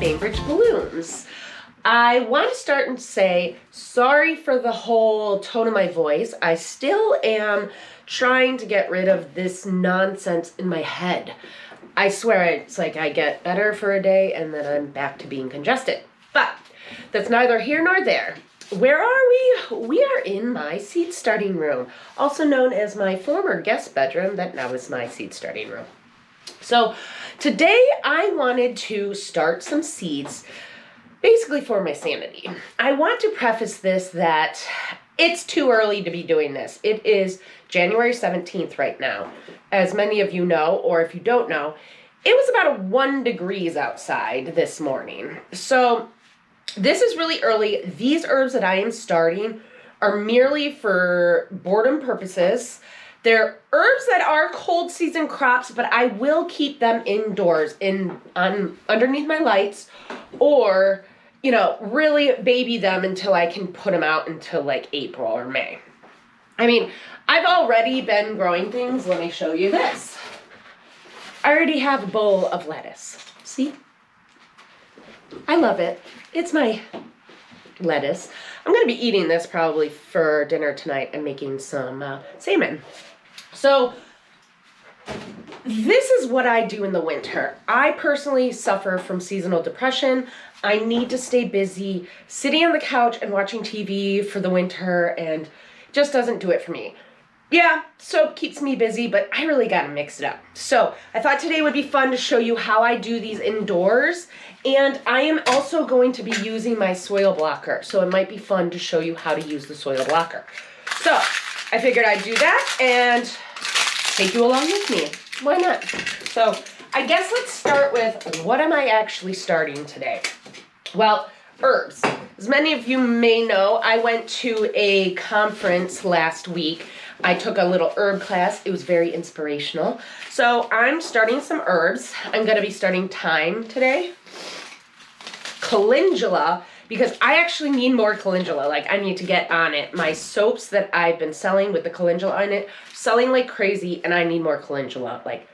Bainbridge Balloons. I want to start and say sorry for the whole tone of my voice. I still am trying to get rid of this nonsense in my head. I swear it's like I get better for a day and then I'm back to being congested. But that's neither here nor there. Where are we? We are in my seed starting room, also known as my former guest bedroom that now is my seed starting room. So today I wanted to start some seeds basically for my sanity. I want to preface this that it's too early to be doing this. It is January 17th right now. As many of you know, or if you don't know, it was about 1 degree outside this morning. So this is really early. These herbs that I am starting are merely for boredom purposes. They're herbs that are cold season crops, but I will keep them indoors underneath my lights, or really baby them until I can put them out until like April or May. I mean, I've already been growing things. Let me show you this. I already have a bowl of lettuce. See? I love it. It's my lettuce. I'm going to be eating this probably for dinner tonight and making some salmon. So this is what I do in the winter. I personally suffer from seasonal depression. I need to stay busy. Sitting on the couch and watching TV for the winter and it just doesn't do it for me. Yeah, soap keeps me busy, but I really gotta mix it up. So I thought today would be fun to show you how I do these indoors. And I am also going to be using my soil blocker. So it might be fun to show you how to use the soil blocker. So I figured I'd do that and take you along with me. Why not? So I guess let's start with, what am I actually starting today? Well, herbs. As many of you may know, I went to a conference last week. I took a little herb class. It was very inspirational. So I'm starting some herbs. I'm going to be starting thyme today. Calendula, because I actually need more calendula. Like, I need to get on it. My soaps that I've been selling with the calendula in it, selling like crazy, and I need more calendula, like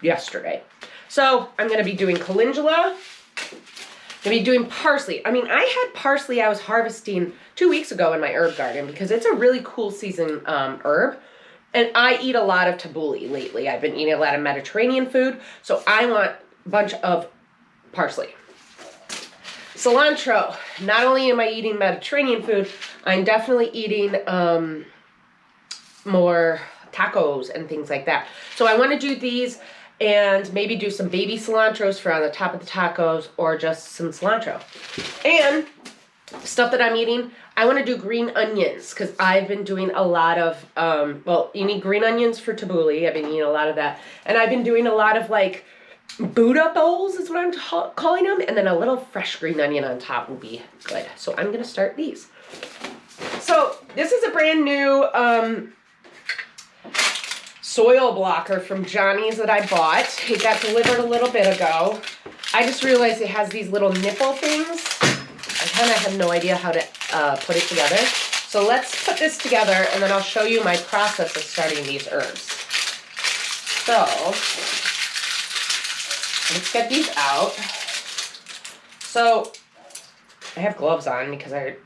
yesterday. So I'm going to be doing calendula. I'm going to be doing parsley. I mean, I had parsley I was harvesting 2 weeks ago in my herb garden because it's a really cool season herb. And I eat a lot of tabbouleh lately. I've been eating a lot of Mediterranean food, so I want a bunch of parsley. Cilantro. Not only am I eating Mediterranean food, I'm definitely eating more tacos and things like that. So I want to do these and maybe do some baby cilantros for on the top of the tacos, or just some cilantro. And stuff that I'm eating, I want to do green onions because I've been doing a lot of, you need green onions for tabbouleh. I've been eating a lot of that. And I've been doing a lot of like Buddha bowls is what I'm calling them. And then a little fresh green onion on top will be good. So I'm going to start these. So this is a brand new soil blocker from Johnny's that I bought. It got delivered a little bit ago. I just realized it has these little nipple things. I kind of have no idea how to put it together. So let's put this together and then I'll show you my process of starting these herbs. So let's get these out. So I have gloves on because I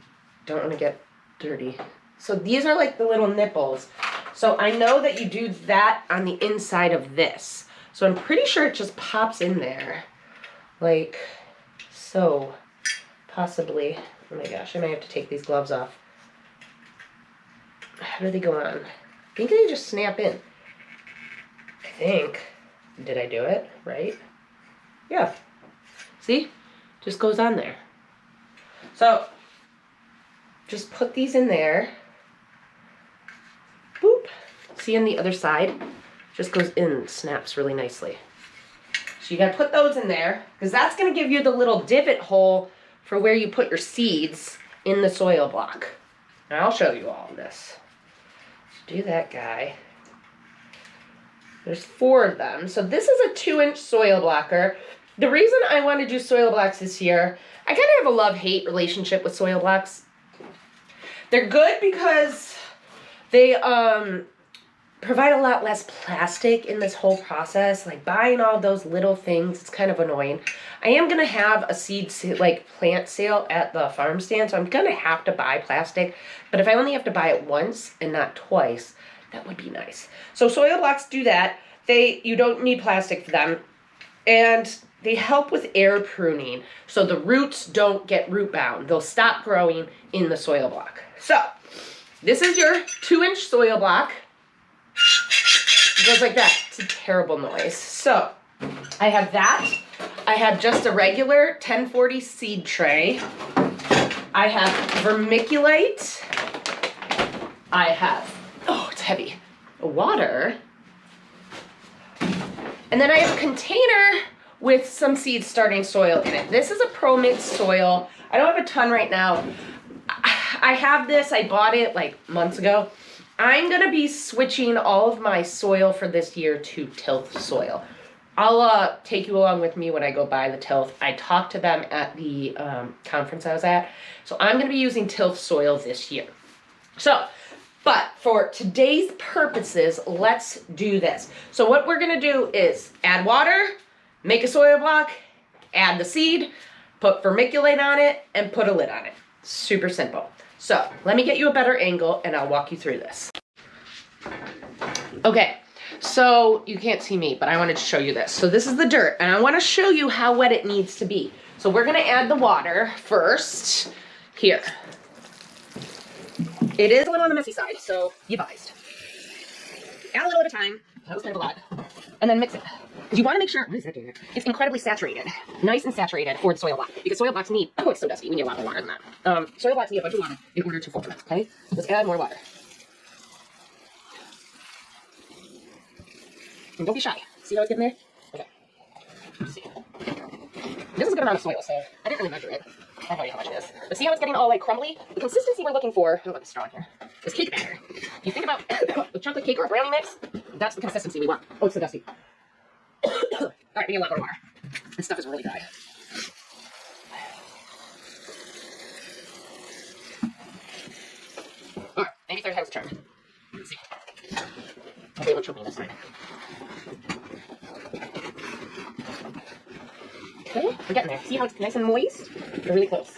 don't want to get dirty. So these are like the little nipples. So I know that you do that on the inside of this. So I'm pretty sure it just pops in there. Like so. Possibly. Oh my gosh, I may have to take these gloves off. How do they go on? I think they just snap in. I think. Did I do it right? Yeah. See? Just goes on there. So, just put these in there. Boop. See on the other side? Just goes in, snaps really nicely. So you gotta put those in there, because that's gonna give you the little divot hole for where you put your seeds in the soil block. And I'll show you all of this. So do that guy. There's 4 of them. So this is a 2-inch soil blocker. The reason I want to do soil blocks this year, I kind of have a love-hate relationship with soil blocks. They're good because they provide a lot less plastic in this whole process. Like buying all those little things, it's kind of annoying. I am going to have a plant sale at the farm stand, so I'm going to have to buy plastic. But if I only have to buy it once and not twice, that would be nice. So soil blocks do that. You don't need plastic for them. And they help with air pruning, so the roots don't get root bound. They'll stop growing in the soil block. So this is your 2-inch soil block. It goes like that. It's a terrible noise. So I have that. I have just a regular 1040 seed tray. I have vermiculite. I have, oh, it's heavy, water. And then I have a container with some seed starting soil in it. This is a Pro Mix soil. I don't have a ton right now. I have this, I bought it like months ago. I'm gonna be switching all of my soil for this year to tilth soil. I'll take you along with me when I go buy the tilth. I talked to them at the conference I was at. So I'm gonna be using tilth soil this year. So, but for today's purposes, let's do this. So what we're gonna do is add water, make a soil block, add the seed, put vermiculite on it, and put a lid on it. Super simple. So let me get you a better angle and I'll walk you through this. Okay, so you can't see me, but I wanted to show you this. So this is the dirt, and I wanna show you how wet it needs to be. So we're gonna add the water first. Here. It is a little on the messy side, so you advised. Add a little at a time. That was kind of a lot. And then mix it. Because you want to make sure, what is that doing? It's incredibly saturated. Nice and saturated for the soil block. Because soil blocks need, oh, it's so dusty. We need a lot more water than that. Soil blocks need a bunch of water in order to form. Okay? Let's add more water. And don't be shy. See how it's getting there? Okay. Let's see. This is a good amount of soil, so I didn't really measure it. I'll tell you how much it is. But see how it's getting all like crumbly? The consistency we're looking for, oh, let me straw in here, is cake batter. You think about a chocolate cake or a brownie mix, that's the consistency we want. Oh, it's so dusty. All right, we need a lot more water. This stuff is really dry. All right, maybe third time's a charm. Let's see. Okay, it'll choke me this time. Okay, we're getting there. See how it's nice and moist? We're really close.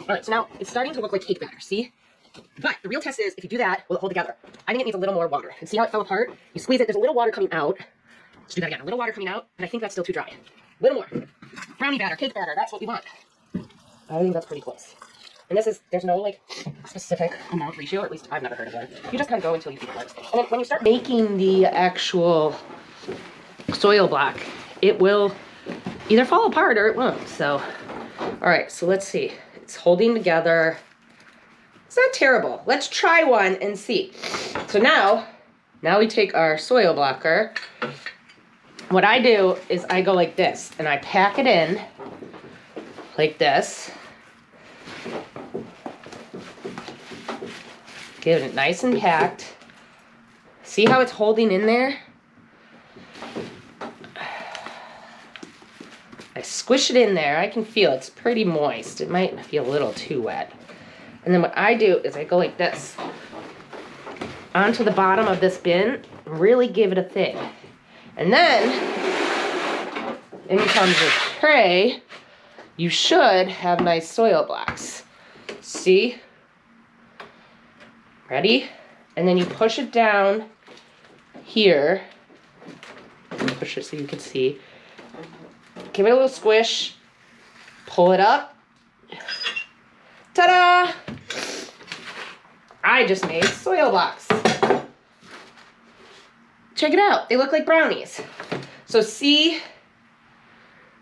Alright, so now it's starting to look like cake batter, see? But the real test is, if you do that, will it hold together? I think it needs a little more water. And see how it fell apart? You squeeze it, there's a little water coming out. Let's do that again. A little water coming out, and I think that's still too dry. A little more. Brownie batter, cake batter, that's what we want. I think that's pretty close. And this is, there's no like specific amount ratio, or at least I've never heard of one. You just kind of go until you feel it works. And then when you start making the actual soil block, it will either fall apart or it won't. So, all right, so let's see. It's holding together. It's not terrible. Let's try one and see. So now we take our soil blocker. What I do is I go like this, and I pack it in like this. Get it nice and packed. See how it's holding in there? I squish it in there. I can feel it's pretty moist. It might feel a little too wet. And then what I do is I go like this onto the bottom of this bin, really give it a thing. And then in comes the tray. You should have nice soil blocks. See? Ready? And then you push it down here. Push it so you can see. Give it a little squish. Pull it up. Ta-da! I just made soil blocks. Check it out. They look like brownies. So see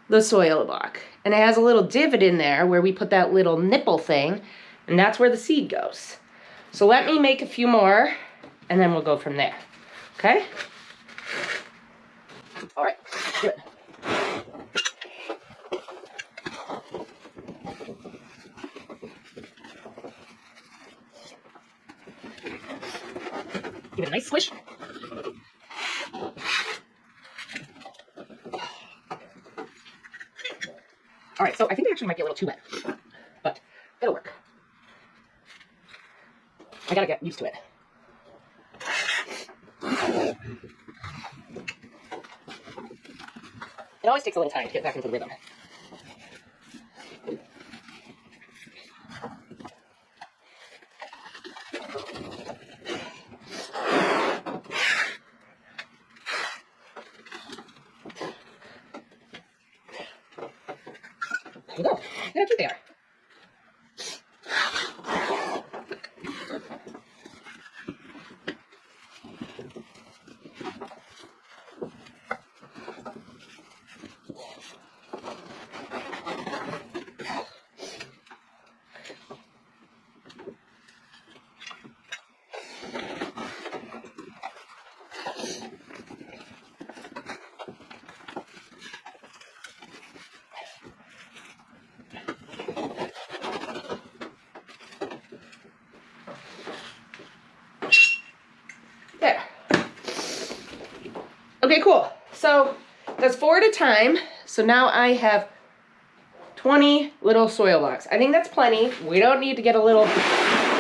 the soil block. And it has a little divot in there where we put that little nipple thing, and that's where the seed goes. So let me make a few more, and then we'll go from there. Okay? All right, good. Give it a nice squish. All right, so I think they actually might be a little too wet, but it'll work. I gotta get used to it. It always takes a little time to get back into the rhythm. There you go. Look how cute they are. There. Okay, cool. So that's 4 at a time. So now I have 20 little soil blocks. I think that's plenty. We don't need to get a little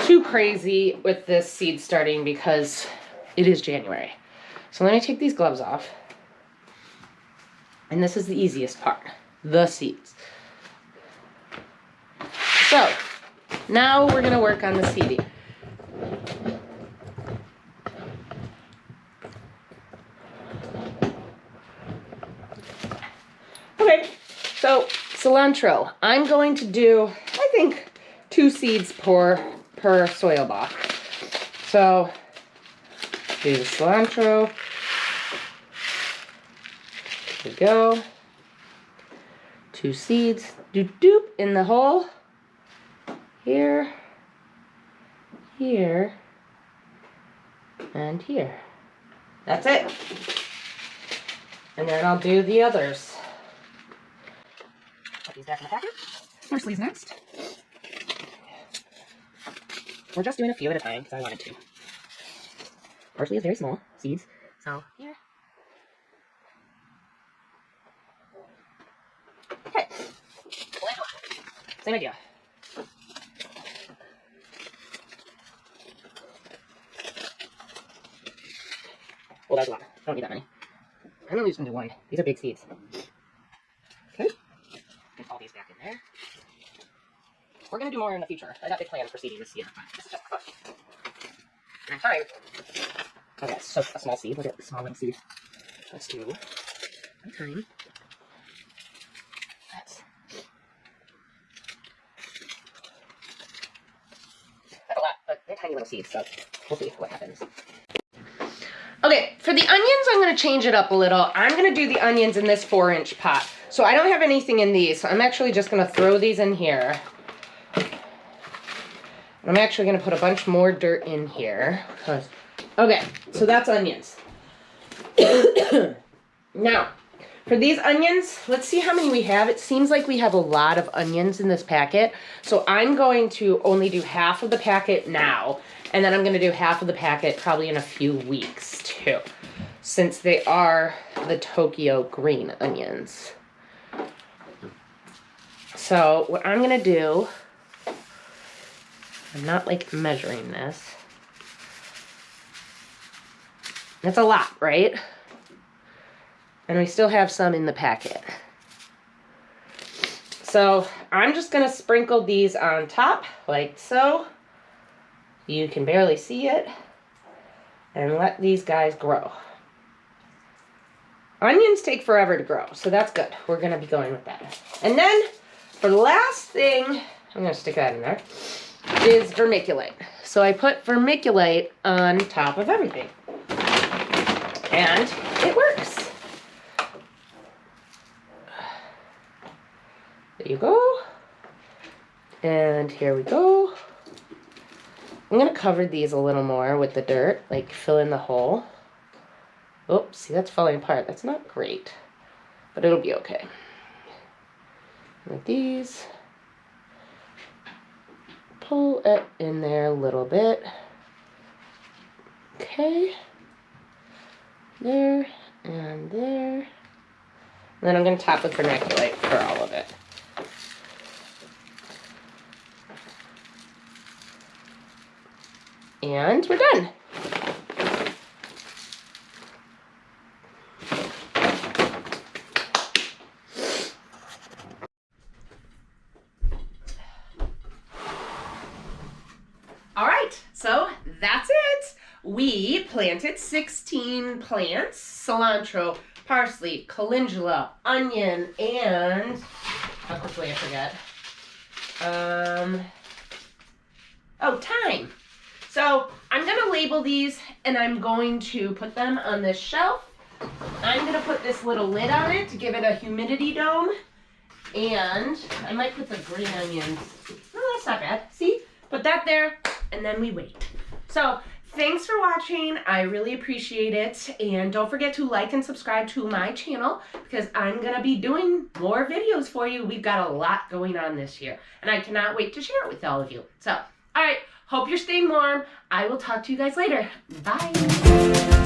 too crazy with this seed starting because it is January. So let me take these gloves off. And this is the easiest part, the seeds. So now we're gonna work on the seeding. Okay, so cilantro. I'm going to do, I think, 2 seeds per soil block. So do the cilantro. There we go. 2 seeds. Doop doop in the hole. Here. Here. And here. That's it. And then I'll do the others. Put these back in the packet. Parsley's next. We're just doing a few at a time because I wanted to. Parsley is very small seeds. So here. Okay. Same idea. Well, that's a lot. I don't need that many. I'm gonna use them to one. These are big seeds. Okay. Get all these back in there. We're gonna do more in the future. I got big plans for seeding this year, but this is just fun. And I'm fine. Okay, it's so a small seed. Look at the small little seed. Let's do one time. That's a lot, but they're tiny little seeds, so we'll see what happens. Okay, for the onions, I'm going to change it up a little. I'm going to do the onions in this 4-inch pot. So I don't have anything in these, so I'm actually just going to throw these in here. I'm actually going to put a bunch more dirt in here. Okay, so that's onions. Now, for these onions, let's see how many we have. It seems like we have a lot of onions in this packet. So I'm going to only do half of the packet now. And then I'm going to do half of the packet probably in a few weeks too, since they are the Tokyo green onions. So what I'm going to do, I'm not like measuring this. That's a lot, right? And we still have some in the packet. So I'm just going to sprinkle these on top like so. You can barely see it, and let these guys grow. Onions take forever to grow, so that's good. We're going to be going with that. And then, for the last thing, I'm going to stick that in there, is vermiculite. So I put vermiculite on top of everything. And it works. There you go. And here we go. I'm going to cover these a little more with the dirt, like fill in the hole. Oops, see, that's falling apart. That's not great, but it'll be okay. Like these. Pull it in there a little bit. Okay. There and there. And then I'm going to top with vermiculite for all of it. And we're done. All right, so that's it. We planted 16 plants: cilantro, parsley, calendula, onion, and how quickly I forget. Thyme. So I'm gonna label these and I'm going to put them on this shelf. I'm gonna put this little lid on it to give it a humidity dome. And I might put the green onions. No, that's not bad. See? Put that there, and then we wait. So thanks for watching. I really appreciate it. And don't forget to like and subscribe to my channel because I'm going to be doing more videos for you. We've got a lot going on this year, and I cannot wait to share it with all of you. So, all right. Hope you're staying warm. I will talk to you guys later. Bye.